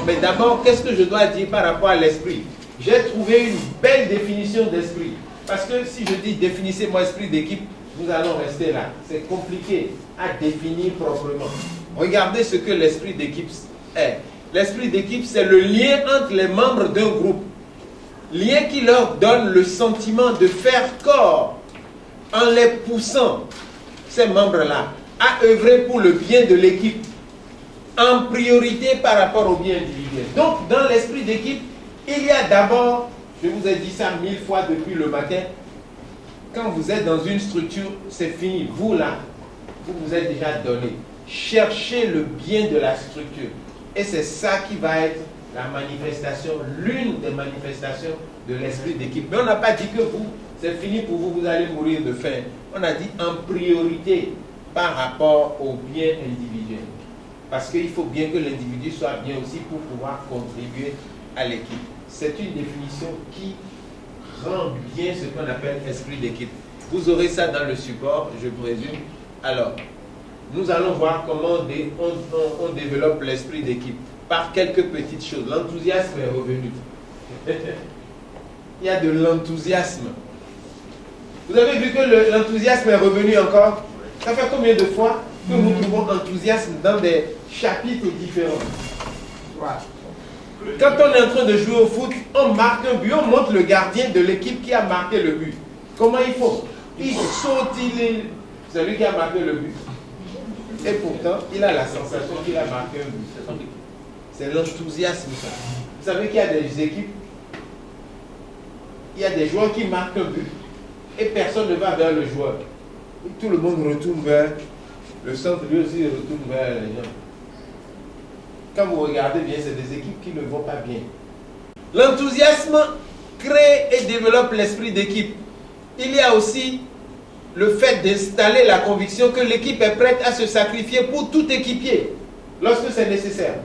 Mais d'abord, qu'est-ce que je dois dire par rapport à l'esprit? J'ai trouvé une belle définition d'esprit. Parce que si je dis définissez-moi esprit d'équipe, nous allons rester là. C'est compliqué à définir proprement. Regardez ce que l'esprit d'équipe est. L'esprit d'équipe, c'est le lien entre les membres d'un groupe. Lien qui leur donne le sentiment de faire corps en les poussant, ces membres-là, à œuvrer pour le bien de l'équipe, en priorité par rapport au bien individuel. Donc, dans l'esprit d'équipe, il y a d'abord, je vous ai dit ça 1000 fois depuis le matin, quand vous êtes dans une structure, c'est fini. Vous là, vous vous êtes déjà donné. Cherchez le bien de la structure. Et c'est ça qui va être la manifestation, l'une des manifestations de l'esprit d'équipe. Mais on n'a pas dit que vous, c'est fini pour vous, vous allez mourir de faim. On a dit en priorité par rapport au bien individuel. Parce qu'il faut bien que l'individu soit bien aussi pour pouvoir contribuer à l'équipe. C'est une définition qui rend bien ce qu'on appelle esprit d'équipe. Vous aurez ça dans le support, je présume. Alors, nous allons voir comment on développe l'esprit d'équipe. Par quelques petites choses. L'enthousiasme est revenu. Il y a de l'enthousiasme. Vous avez vu que l'enthousiasme est revenu encore? Ça fait combien de fois que nous trouvons enthousiasme dans des chapitres différents? Voilà. Quand on est en train de jouer au foot, on marque un but, on montre le gardien de l'équipe qui a marqué le but. Comment il faut? Il saute, c'est lui qui a marqué le but. Et pourtant, il a la sensation qu'il a marqué un but. C'est l'enthousiasme, ça. Vous savez qu'il y a des équipes, il y a des joueurs qui marquent un but et personne ne va vers le joueur. Et tout le monde retourne vers le centre, lui aussi retourne vers les gens. Quand vous regardez bien, c'est des équipes qui ne vont pas bien. L'enthousiasme crée et développe l'esprit d'équipe. Il y a aussi le fait d'installer la conviction que l'équipe est prête à se sacrifier pour tout équipier lorsque c'est nécessaire.